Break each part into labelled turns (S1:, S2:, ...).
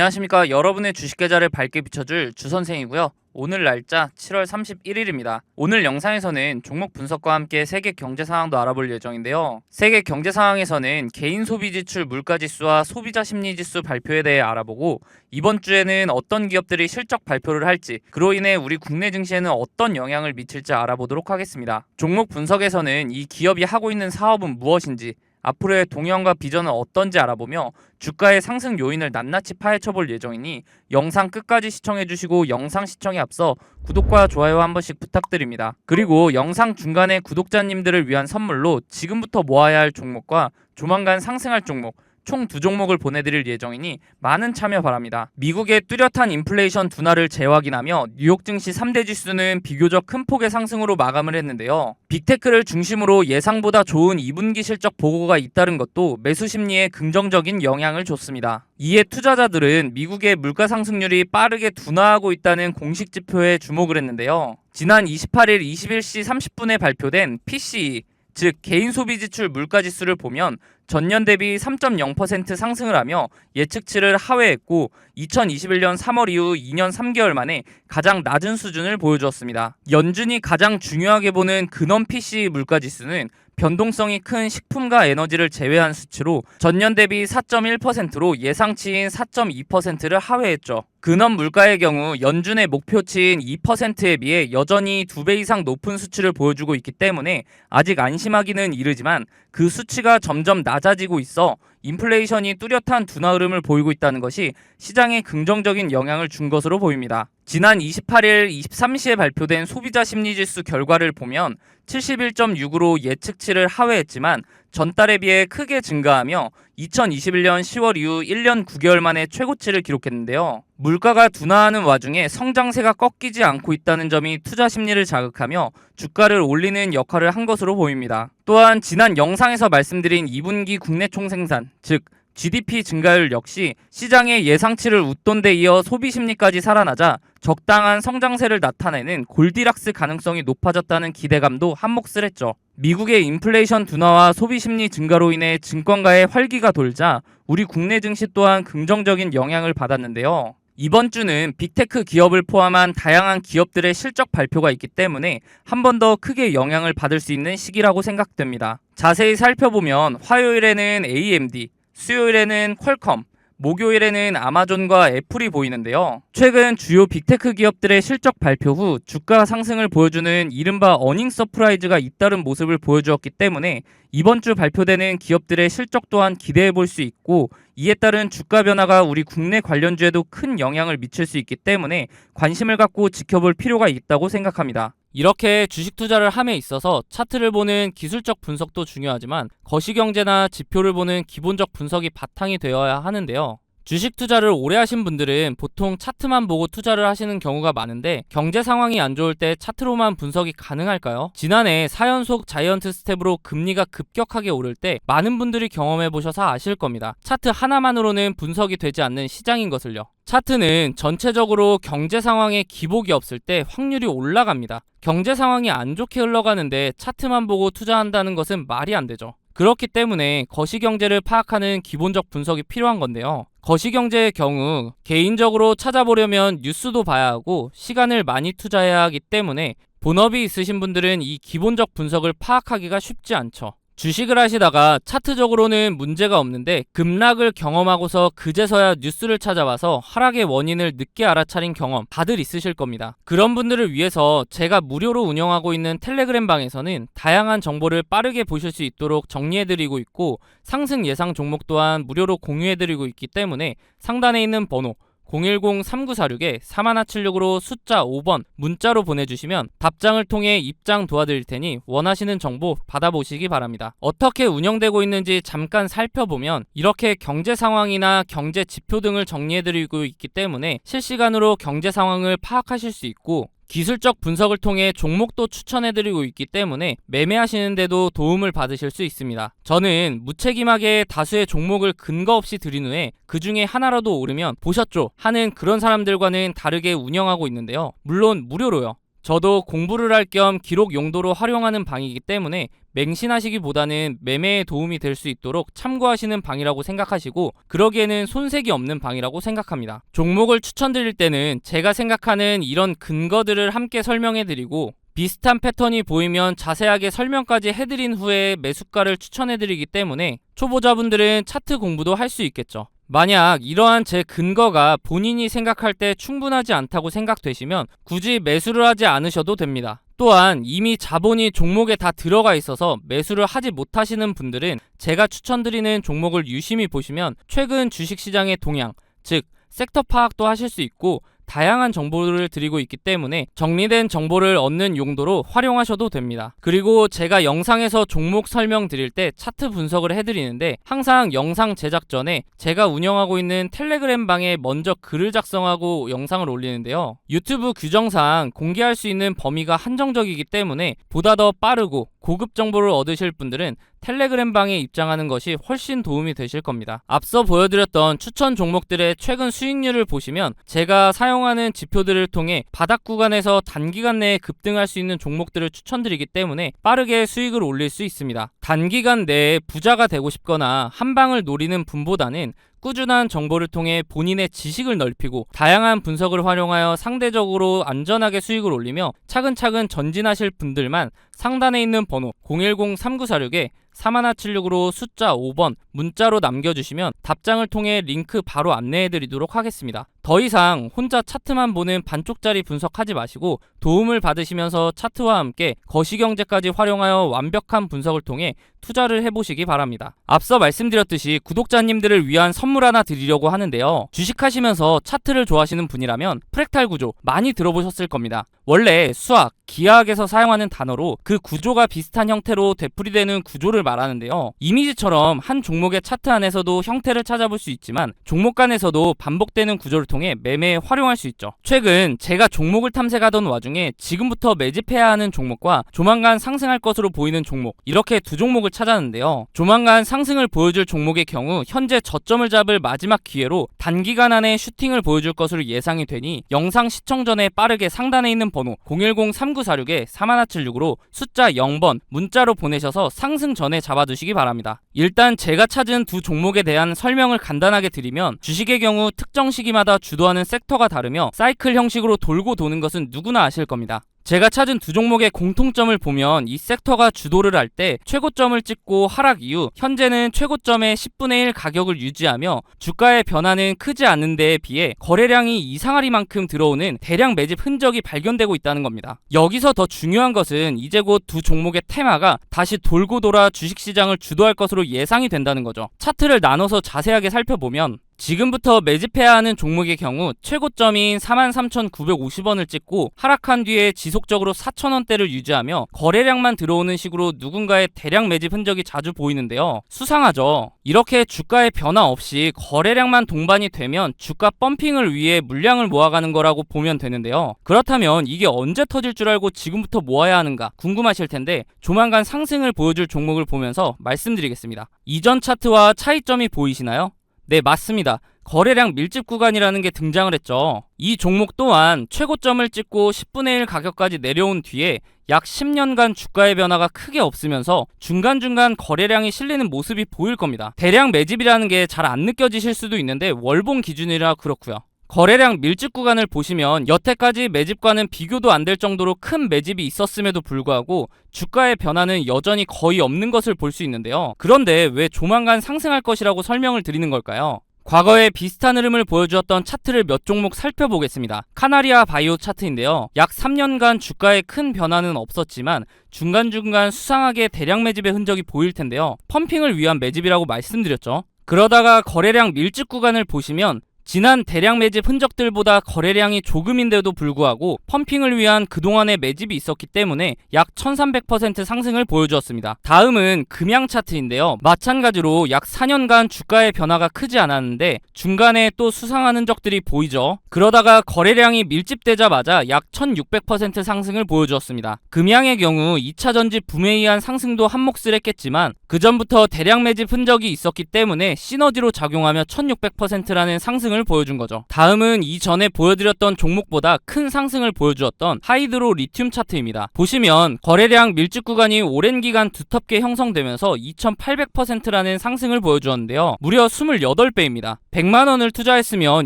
S1: 안녕하십니까. 여러분의 주식 계좌를 밝게 비춰줄 주선생이고요. 오늘 날짜 7월 31일입니다. 오늘 영상에서는 종목 분석과 함께 세계 경제 상황도 알아볼 예정인데요. 세계 경제 상황에서는 개인 소비 지출 물가 지수와 소비자 심리 지수 발표에 대해 알아보고, 이번 주에는 어떤 기업들이 실적 발표를 할지, 그로 인해 우리 국내 증시에는 어떤 영향을 미칠지 알아보도록 하겠습니다. 종목 분석에서는 이 기업이 하고 있는 사업은 무엇인지, 앞으로의 동향과 비전은 어떤지 알아보며 주가의 상승 요인을 낱낱이 파헤쳐볼 예정이니 영상 끝까지 시청해주시고, 영상 시청에 앞서 구독과 좋아요 한 번씩 부탁드립니다. 그리고 영상 중간에 구독자님들을 위한 선물로 지금부터 모아야 할 종목과 조만간 상승할 종목 총 2종목을 보내드릴 예정이니 많은 참여 바랍니다. 미국의 뚜렷한 인플레이션 둔화를 재확인하며 뉴욕 증시 3대 지수는 비교적 큰 폭의 상승으로 마감을 했는데요. 빅테크를 중심으로 예상보다 좋은 2분기 실적 보고가 잇따른 것도 매수 심리에 긍정적인 영향을 줬습니다. 이에 투자자들은 미국의 물가 상승률이 빠르게 둔화하고 있다는 공식 지표에 주목을 했는데요. 지난 28일 21시 30분에 발표된 PCE, 즉 개인 소비 지출 물가 지수를 보면 전년 대비 3.0% 상승을 하며 예측치를 하회했고, 2021년 3월 이후 2년 3개월 만에 가장 낮은 수준을 보여주었습니다. 연준이 가장 중요하게 보는 근원 PCE 물가 지수는 변동성이 큰 식품과 에너지를 제외한 수치로 전년 대비 4.1%로 예상치인 4.2%를 하회했죠. 근원 물가의 경우 연준의 목표치인 2%에 비해 여전히 2배 이상 높은 수치를 보여주고 있기 때문에 아직 안심하기는 이르지만, 그 수치가 점점 낮아지고 있어 인플레이션이 뚜렷한 둔화 흐름을 보이고 있다는 것이 시장에 긍정적인 영향을 준 것으로 보입니다. 지난 28일 23시에 발표된 소비자 심리지수 결과를 보면 71.6으로 예측치를 하회했지만 전달에 비해 크게 증가하며 2021년 10월 이후 1년 9개월 만에 최고치를 기록했는데요. 물가가 둔화하는 와중에 성장세가 꺾이지 않고 있다는 점이 투자 심리를 자극하며 주가를 올리는 역할을 한 것으로 보입니다. 또한 지난 영상에서 말씀드린 2분기 국내 총생산, 즉 GDP 증가율 역시 시장의 예상치를 웃돈 데 이어 소비 심리까지 살아나자 적당한 성장세를 나타내는 골디락스 가능성이 높아졌다는 기대감도 한몫을 했죠. 미국의 인플레이션 둔화와 소비 심리 증가로 인해 증권가의 활기가 돌자 우리 국내 증시 또한 긍정적인 영향을 받았는데요. 이번 주는 빅테크 기업을 포함한 다양한 기업들의 실적 발표가 있기 때문에 한 번 더 크게 영향을 받을 수 있는 시기라고 생각됩니다. 자세히 살펴보면 화요일에는 AMD, 수요일에는 퀄컴, 목요일에는 아마존과 애플이 보이는데요. 최근 주요 빅테크 기업들의 실적 발표 후 주가 상승을 보여주는 이른바 어닝 서프라이즈가 잇따른 모습을 보여주었기 때문에 이번 주 발표되는 기업들의 실적 또한 기대해 볼 수 있고, 이에 따른 주가 변화가 우리 국내 관련주에도 큰 영향을 미칠 수 있기 때문에 관심을 갖고 지켜볼 필요가 있다고 생각합니다. 이렇게 주식 투자를 함에 있어서 차트를 보는 기술적 분석도 중요하지만 거시경제나 지표를 보는 기본적 분석이 바탕이 되어야 하는데요. 주식 투자를 오래 하신 분들은 보통 차트만 보고 투자를 하시는 경우가 많은데, 경제 상황이 안 좋을 때 차트로만 분석이 가능할까요? 지난해 4연속 자이언트 스텝으로 금리가 급격하게 오를 때 많은 분들이 경험해 보셔서 아실 겁니다. 차트 하나만으로는 분석이 되지 않는 시장인 것을요. 차트는 전체적으로 경제 상황에 기복이 없을 때 확률이 올라갑니다. 경제 상황이 안 좋게 흘러가는데 차트만 보고 투자한다는 것은 말이 안 되죠. 그렇기 때문에 거시경제를 파악하는 기본적 분석이 필요한 건데요. 거시경제의 경우 개인적으로 찾아보려면 뉴스도 봐야 하고 시간을 많이 투자해야 하기 때문에 본업이 있으신 분들은 이 기본적 분석을 파악하기가 쉽지 않죠. 주식을 하시다가 차트적으로는 문제가 없는데 급락을 경험하고서 그제서야 뉴스를 찾아봐서 하락의 원인을 늦게 알아차린 경험 다들 있으실 겁니다. 그런 분들을 위해서 제가 무료로 운영하고 있는 텔레그램 방에서는 다양한 정보를 빠르게 보실 수 있도록 정리해드리고 있고, 상승 예상 종목 또한 무료로 공유해드리고 있기 때문에 상단에 있는 번호 010-3946-4176으로 숫자 5번 문자로 보내주시면 답장을 통해 입장 도와드릴 테니 원하시는 정보 받아보시기 바랍니다. 어떻게 운영되고 있는지 잠깐 살펴보면 이렇게 경제 상황이나 경제 지표 등을 정리해드리고 있기 때문에 실시간으로 경제 상황을 파악하실 수 있고, 기술적 분석을 통해 종목도 추천해드리고 있기 때문에 매매하시는데도 도움을 받으실 수 있습니다. 저는 무책임하게 다수의 종목을 근거 없이 드린 후에 그 중에 하나라도 오르면 보셨죠? 하는 그런 사람들과는 다르게 운영하고 있는데요. 물론 무료로요. 저도 공부를 할 겸 기록 용도로 활용하는 방이기 때문에 맹신하시기보다는 매매에 도움이 될 수 있도록 참고하시는 방이라고 생각하시고 그러기에는 손색이 없는 방이라고 생각합니다. 종목을 추천드릴 때는 제가 생각하는 이런 근거들을 함께 설명해드리고 비슷한 패턴이 보이면 자세하게 설명까지 해드린 후에 매수가를 추천해드리기 때문에 초보자분들은 차트 공부도 할 수 있겠죠. 만약 이러한 제 근거가 본인이 생각할 때 충분하지 않다고 생각되시면 굳이 매수를 하지 않으셔도 됩니다. 또한 이미 자본이 종목에 다 들어가 있어서 매수를 하지 못하시는 분들은 제가 추천드리는 종목을 유심히 보시면 최근 주식시장의 동향, 즉 섹터 파악도 하실 수 있고 다양한 정보를 드리고 있기 때문에 정리된 정보를 얻는 용도로 활용하셔도 됩니다. 그리고 제가 영상에서 종목 설명 드릴 때 차트 분석을 해드리는데 항상 영상 제작 전에 제가 운영하고 있는 텔레그램 방에 먼저 글을 작성하고 영상을 올리는데요. 유튜브 규정상 공개할 수 있는 범위가 한정적이기 때문에 보다 더 빠르고 고급 정보를 얻으실 분들은 텔레그램 방에 입장하는 것이 훨씬 도움이 되실 겁니다. 앞서 보여드렸던 추천 종목들의 최근 수익률을 보시면 제가 사용하는 지표들을 통해 바닥 구간에서 단기간 내에 급등할 수 있는 종목들을 추천드리기 때문에 빠르게 수익을 올릴 수 있습니다. 단기간 내에 부자가 되고 싶거나 한 방을 노리는 분보다는 꾸준한 정보를 통해 본인의 지식을 넓히고 다양한 분석을 활용하여 상대적으로 안전하게 수익을 올리며 차근차근 전진하실 분들만 상단에 있는 번호 010-3946에 4176으로 숫자 5번 문자로 남겨주시면 답장을 통해 링크 바로 안내해드리도록 하겠습니다. 더 이상 혼자 차트만 보는 반쪽짜리 분석하지 마시고 도움을 받으시면서 차트와 함께 거시경제까지 활용하여 완벽한 분석을 통해 투자를 해보시기 바랍니다. 앞서 말씀드렸듯이 구독자님들을 위한 선물 하나 드리려고 하는데요. 주식하시면서 차트를 좋아하시는 분이라면 프랙탈 구조 많이 들어보셨을 겁니다. 원래 수학, 기하학에서 사용하는 단어로 그 구조가 비슷한 형태로 되풀이되는 구조를 말하는데요. 이미지처럼 한 종목의 차트 안에서도 형태를 찾아볼 수 있지만 종목 간에서도 반복되는 구조를 통해 매매에 활용할 수 있죠. 최근 제가 종목을 탐색하던 와중에 지금부터 매집해야 하는 종목과 조만간 상승할 것으로 보이는 종목 이렇게 두 종목을 찾았는데요. 조만간 상승을 보여줄 종목의 경우 현재 저점을 잡을 마지막 기회로 단기간 안에 슈팅을 보여줄 것으로 예상이 되니 영상 시청 전에 빠르게 상단에 있는 번호 010-3946에 4176으로 숫자 0번 문자로 보내셔서 상승 전에 잡아두시기 바랍니다. 일단 제가 찾은 두 종목에 대한 설명을 간단하게 드리면 주식의 경우 특정 시기마다 주도하는 섹터가 다르며 사이클 형식으로 돌고 도는 것은 누구나 아실 겁니다. 제가 찾은 두 종목의 공통점을 보면 이 섹터가 주도를 할 때 최고점을 찍고 하락 이후 현재는 최고점의 10분의 1 가격을 유지하며 주가의 변화는 크지 않은 데에 비해 거래량이 이상하리만큼 들어오는 대량 매집 흔적이 발견되고 있다는 겁니다. 여기서 더 중요한 것은 이제 곧 두 종목의 테마가 다시 돌고 돌아 주식시장을 주도할 것으로 예상이 된다는 거죠. 차트를 나눠서 자세하게 살펴보면 지금부터 매집해야 하는 종목의 경우 최고점인 43,950원을 찍고 하락한 뒤에 지속적으로 4,000원대를 유지하며 거래량만 들어오는 식으로 누군가의 대량 매집 흔적이 자주 보이는데요. 수상하죠. 이렇게 주가의 변화 없이 거래량만 동반이 되면 주가 펌핑을 위해 물량을 모아가는 거라고 보면 되는데요. 그렇다면 이게 언제 터질 줄 알고 지금부터 모아야 하는가 궁금하실 텐데 조만간 상승을 보여줄 종목을 보면서 말씀드리겠습니다. 이전 차트와 차이점이 보이시나요? 네, 맞습니다. 거래량 밀집 구간이라는 게 등장을 했죠. 이 종목 또한 최고점을 찍고 10분의 1 가격까지 내려온 뒤에 약 10년간 주가의 변화가 크게 없으면서 중간중간 거래량이 실리는 모습이 보일 겁니다. 대량 매집이라는 게 잘 안 느껴지실 수도 있는데 월봉 기준이라 그렇고요. 거래량 밀집 구간을 보시면 여태까지 매집과는 비교도 안 될 정도로 큰 매집이 있었음에도 불구하고 주가의 변화는 여전히 거의 없는 것을 볼 수 있는데요. 그런데 왜 조만간 상승할 것이라고 설명을 드리는 걸까요? 과거에 비슷한 흐름을 보여주었던 차트를 몇 종목 살펴보겠습니다. 카나리아 바이오 차트인데요. 약 3년간 주가에 큰 변화는 없었지만 중간중간 수상하게 대량 매집의 흔적이 보일 텐데요. 펌핑을 위한 매집이라고 말씀드렸죠. 그러다가 거래량 밀집 구간을 보시면 지난 대량 매집 흔적들보다 거래량이 조금인데도 불구하고 펌핑을 위한 그동안의 매집이 있었기 때문에 약 1300% 상승을 보여주었습니다. 다음은 금양 차트인데요. 마찬가지로 약 4년간 주가의 변화가 크지 않았는데 중간에 또 수상한 흔적들이 보이죠. 그러다가 거래량이 밀집되자마자 약 1600% 상승을 보여주었습니다. 금양의 경우 2차 전지 붐에 의한 상승도 한몫을 했겠지만 그 전부터 대량 매집 흔적이 있었기 때문에 시너지로 작용하며 1600%라는 상승을 상승을 보여준 거죠. 다음은 이전에 보여드렸던 종목보다 큰 상승을 보여주었던 하이드로 리튬 차트입니다. 보시면 거래량 밀집 구간이 오랜 기간 두텁게 형성되면서 2800%라는 상승을 보여주었는데요. 무려 28배입니다. 100만원을 투자했으면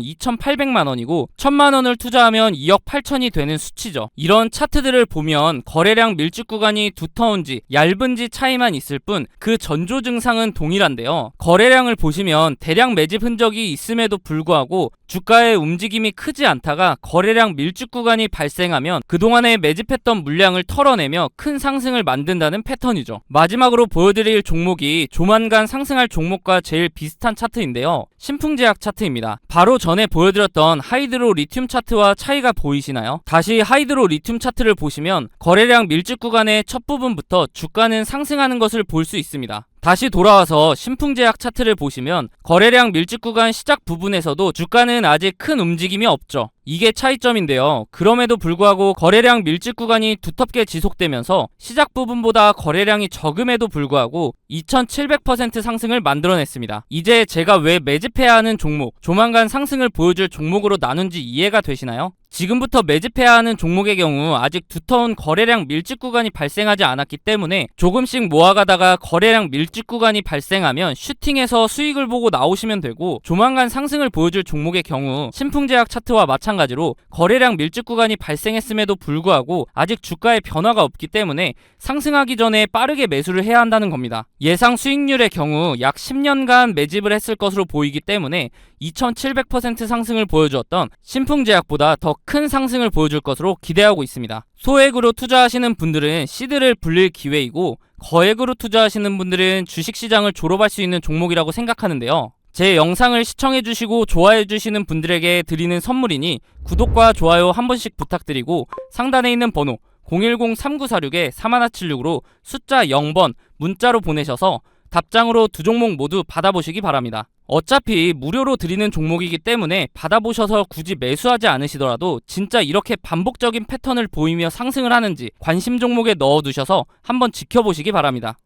S1: 2800만원이고 1000만원을 투자하면 2억 8천이 되는 수치죠. 이런 차트들을 보면 거래량 밀집 구간이 두터운지 얇은지 차이만 있을 뿐 그 전조 증상은 동일한데요. 거래량을 보시면 대량 매집 흔적이 있음에도 불구하고 주가의 움직임이 크지 않다가 거래량 밀집 구간이 발생하면 그동안에 매집했던 물량을 털어내며 큰 상승을 만든다는 패턴이죠. 마지막으로 보여드릴 종목이 조만간 상승할 종목과 제일 비슷한 차트인데요. 신풍제약 차트입니다. 바로 전에 보여드렸던 하이드로 리튬 차트와 차이가 보이시나요? 다시 하이드로 리튬 차트를 보시면 거래량 밀집 구간의 첫 부분부터 주가는 상승하는 것을 볼 수 있습니다. 다시 돌아와서 신풍제약 차트를 보시면 거래량 밀집 구간 시작 부분에서도 주가는 아직 큰 움직임이 없죠. 이게 차이점인데요. 그럼에도 불구하고 거래량 밀집 구간이 두텁게 지속되면서 시작 부분보다 거래량이 적음에도 불구하고 2700% 상승을 만들어냈습니다. 이제 제가 왜 매집해야 하는 종목, 조만간 상승을 보여줄 종목으로 나눈지 이해가 되시나요? 지금부터 매집해야 하는 종목의 경우 아직 두터운 거래량 밀집 구간이 발생하지 않았기 때문에 조금씩 모아가다가 거래량 밀집 구간이 발생하면 슈팅해서 수익을 보고 나오시면 되고, 조만간 상승을 보여줄 종목의 경우 신풍제약 차트와 마찬가지로 거래량 밀집 구간이 발생했음에도 불구하고 아직 주가의 변화가 없기 때문에 상승하기 전에 빠르게 매수를 해야 한다는 겁니다. 예상 수익률의 경우 약 10년간 매집을 했을 것으로 보이기 때문에 2700% 상승을 보여주었던 신풍제약보다 더 큰 상승을 보여줄 것으로 기대하고 있습니다. 소액으로 투자하시는 분들은 시드를 불릴 기회이고, 거액으로 투자하시는 분들은 주식시장을 졸업할 수 있는 종목이라고 생각하는데요. 제 영상을 시청해주시고 좋아해주시는 분들에게 드리는 선물이니 구독과 좋아요 한 번씩 부탁드리고, 상단에 있는 번호 010-3946-3176으로 숫자 0번 문자로 보내셔서 답장으로 두 종목 모두 받아보시기 바랍니다. 어차피 무료로 드리는 종목이기 때문에 받아보셔서 굳이 매수하지 않으시더라도 진짜 이렇게 반복적인 패턴을 보이며 상승을 하는지 관심 종목에 넣어두셔서 한번 지켜보시기 바랍니다.